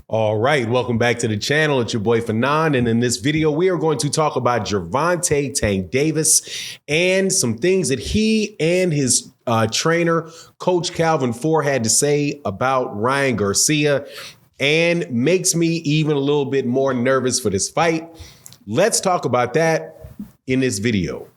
All right, welcome back to the channel. It's your boy Fanon, and in this video, we are going to talk about Gervonta Tank Davis and some things that he and his trainer, Coach Calvin Ford, had to say about Ryan Garcia, and makes me even a little bit more nervous for this fight. Let's talk about that in this video.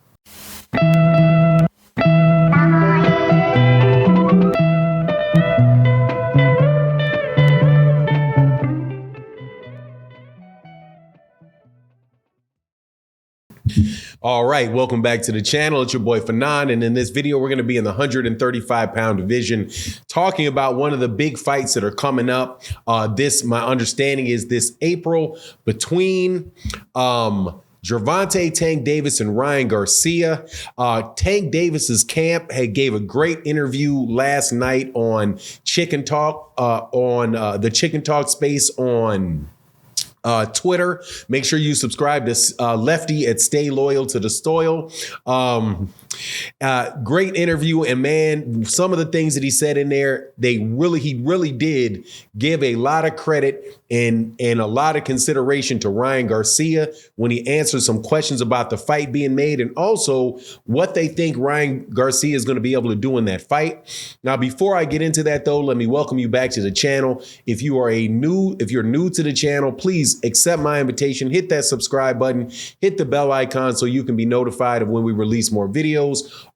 All right, welcome back to the channel. It's your boy Fanon, and in this video, we're going to be in the 135-pound division, talking about one of the big fights that are coming up. My understanding is this April between Gervonta Tank Davis and Ryan Garcia. Tank Davis's camp gave a great interview last night on Chicken Talk, on the Chicken Talk space on Twitter. Make sure you subscribe to Lefty at Stay Loyal to the Stoil. Great interview, and man, some of the things that he said in there, he really did give a lot of credit and a lot of consideration to Ryan Garcia when he answered some questions about the fight being made, and also what they think Ryan Garcia is going to be able to do in that fight. Now, before I get into that though, let me welcome you back to the channel. If you're new to the channel, please accept my invitation, hit that subscribe button, hit the bell icon so you can be notified of when we release more videos.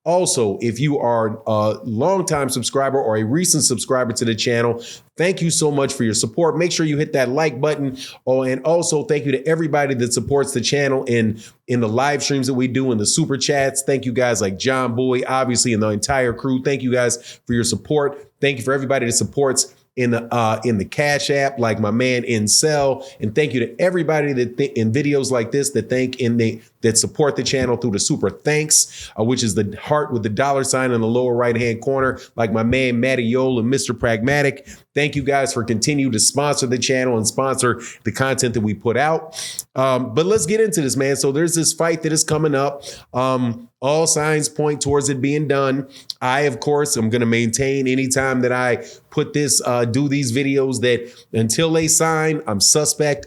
Also, if you are a longtime subscriber or a recent subscriber to the channel, thank you so much for your support. Make sure you hit that like button. Oh, and also thank you to everybody that supports the channel in the live streams that we do, in the super chats. Thank you guys like John Boy, obviously, and the entire crew. Thank you guys for your support. Thank you for everybody that supports in the Cash App, like my man Incel, and thank you to everybody that in videos like this that support the channel through the super thanks, which is the heart with the $ in the lower right hand corner, like my man Matty Yole and Mr. Pragmatic. Thank you guys for continuing to sponsor the channel and sponsor the content that we put out. But let's get into this, man. So there's this fight that is coming up. All signs point towards it being done. I, of course, am going to maintain anytime that I put this, do these videos, that until they sign, I suspect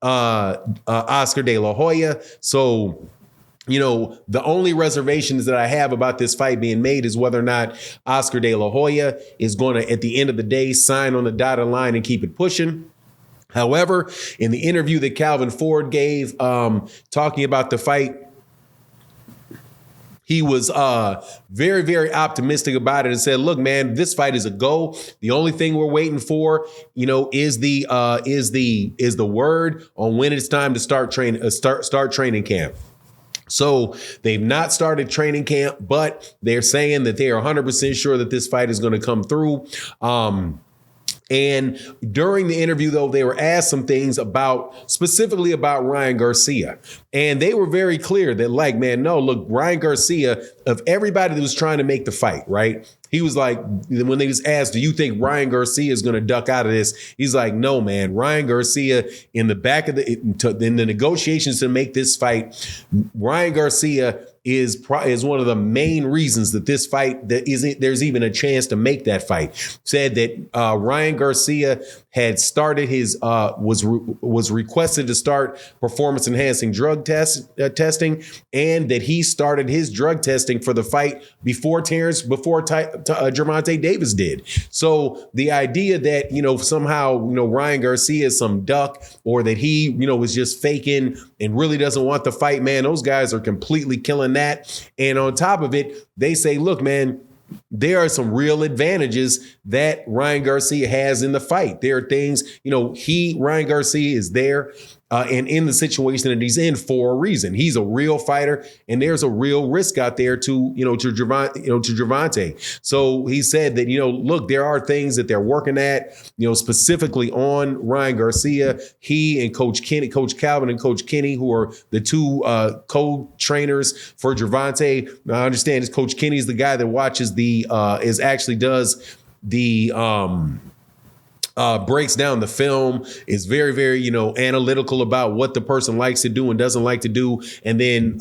Oscar De La Hoya. So, you know, the only reservations that I have about this fight being made is whether or not Oscar De La Hoya is going to, at the end of the day, sign on the dotted line and keep it pushing. However, in the interview that Calvin Ford gave, talking about the fight, he was very, very optimistic about it and said, look, man, this fight is a go. The only thing we're waiting for, you know, is the word on when it's time to start training camp. So they've not started training camp, but they're saying that they are 100% sure that this fight is going to come through. And during the interview, though, they were asked some things specifically about Ryan Garcia. And they were very clear that, like, man, no, look, Ryan Garcia, of everybody that was trying to make the fight, right? He was like, when they was asked, do you think Ryan Garcia is going to duck out of this? He's like, no, man, Ryan Garcia in the negotiations to make this fight, Ryan Garcia is one of the main reasons that this fight, there's even a chance to make that fight. Said that Ryan Garcia had started his was requested to start performance enhancing drug testing, and that he started his drug testing for the fight before Gervonta Davis did. So the idea that, you know, somehow, you know, Ryan Garcia is some duck, or that he, you know, was just faking and really doesn't want the fight, man, those guys are completely killing that. And on top of it, they say, look, man, there are some real advantages that Ryan Garcia has in the fight. There are things, you know, Ryan Garcia is there and in the situation that he's in for a reason. He's a real fighter, and there's a real risk out there to Gervonta. So he said that, you know, look, there are things that they're working at, you know, specifically on Ryan Garcia. He and Coach Calvin and Coach Kenny, who are the two co-trainers for Gervonta. I understand is Coach Kenny is the guy that watches breaks down the film, is very, very, you know, analytical about what the person likes to do and doesn't like to do. And then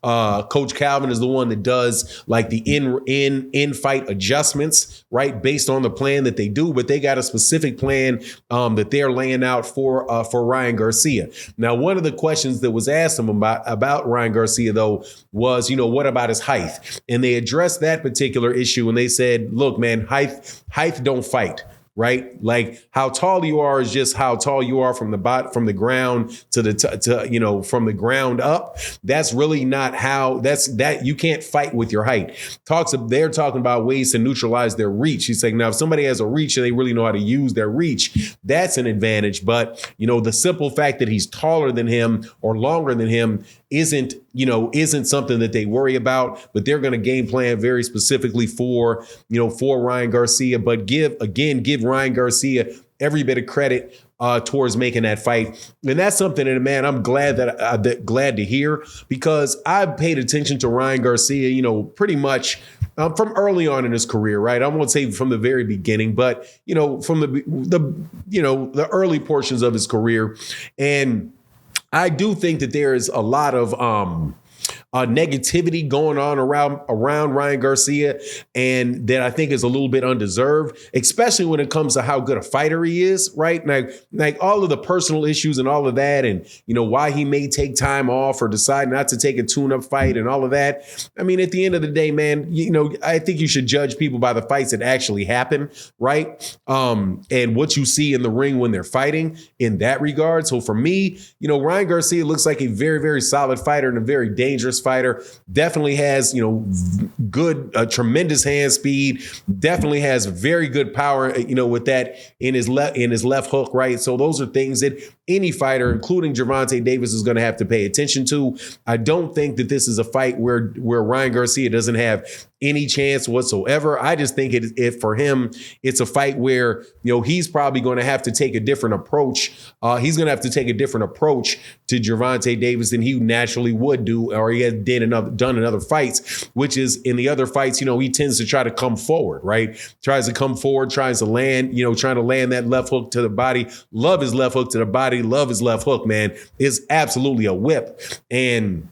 Coach Calvin is the one that does like the in fight adjustments, right, based on the plan that they do. But they got a specific plan that they're laying out for Ryan Garcia. Now, one of the questions that was asked him about Ryan Garcia, though, was, what about his height? And they addressed that particular issue, and they said, look, man, height don't fight. Right? Like how tall you are is just how tall you are from the ground from the ground up. That's really not how that you can't fight with your height. They're talking about ways to neutralize their reach. He's saying now if somebody has a reach and they really know how to use their reach, that's an advantage. But, the simple fact that he's taller than him or longer than him isn't something that they worry about, but they're going to game plan very specifically for Ryan Garcia, but give Ryan Garcia every bit of credit towards making that fight. And that's something that, man, I'm glad glad to hear, because I've paid attention to Ryan Garcia, pretty much from early on in his career, right? I won't say from the very beginning, but, from the early portions of his career. And I do think that there is a lot of negativity going on around Ryan Garcia, and that I think is a little bit undeserved, especially when it comes to how good a fighter he is, right? Like all of the personal issues and all of that, and why he may take time off or decide not to take a tune-up fight and all of that. I mean, at the end of the day, man, I think you should judge people by the fights that actually happen, right? And what you see in the ring when they're fighting in that regard. So for me, Ryan Garcia looks like a very, very solid fighter and a very dangerous fighter. Definitely has, tremendous hand speed. Definitely has very good power, with that in his left hook, right? So those are things that any fighter, including Gervonta Davis, is going to have to pay attention to. I don't think that this is a fight where Ryan Garcia doesn't have any chance whatsoever. I just think for him, it's a fight where, he's probably going to have to take a different approach. He's going to have to take a different approach to Gervonta Davis than he naturally would do, or he has done in other fights, which is in the other fights, he tends to try to come forward, right? Tries to come forward, tries to land, trying to land that left hook to the body. Love his left hook to the body. Love his left hook, man. Is absolutely a whip. And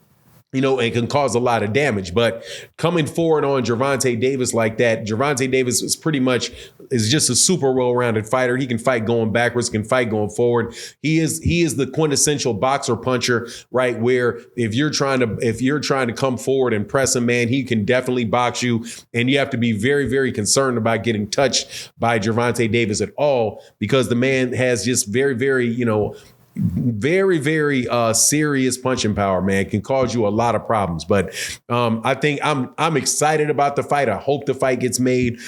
it can cause a lot of damage. But coming forward on Gervonta Davis like that, Gervonta Davis is just a super well-rounded fighter. He can fight going backwards, can fight going forward. He is the quintessential boxer puncher, right? Where if you're trying to come forward and press him, man, he can definitely box you. And you have to be very, very concerned about getting touched by Gervonta Davis at all, because the man has just very, very, very, very serious punching power, man. Can cause you a lot of problems. But I think I'm excited about the fight. I hope the fight gets made.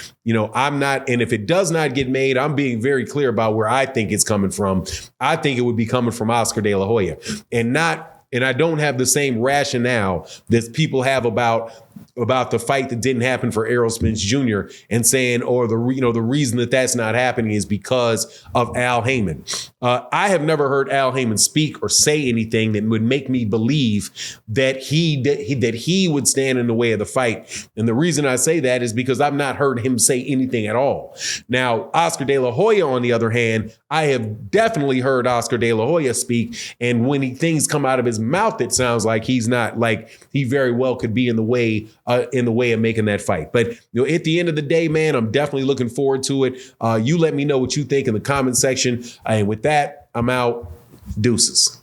I'm not. And if it does not get made, I'm being very clear about where I think it's coming from. I think it would be coming from Oscar De La Hoya, and I don't have the same rationale that people have about the fight that didn't happen for Errol Spence Jr. and saying, or the reason that that's not happening is because of Al Heyman. I have never heard Al Heyman speak or say anything that would make me believe that he would stand in the way of the fight. And the reason I say that is because I've not heard him say anything at all. Now, Oscar De La Hoya, on the other hand, I have definitely heard Oscar De La Hoya speak. And when things come out of his mouth, it sounds like he's not, like he very well could be in the way of making that fight. But at the end of the day, man, I'm definitely looking forward to it. You let me know what you think in the comment section. And with that, I'm out. Deuces.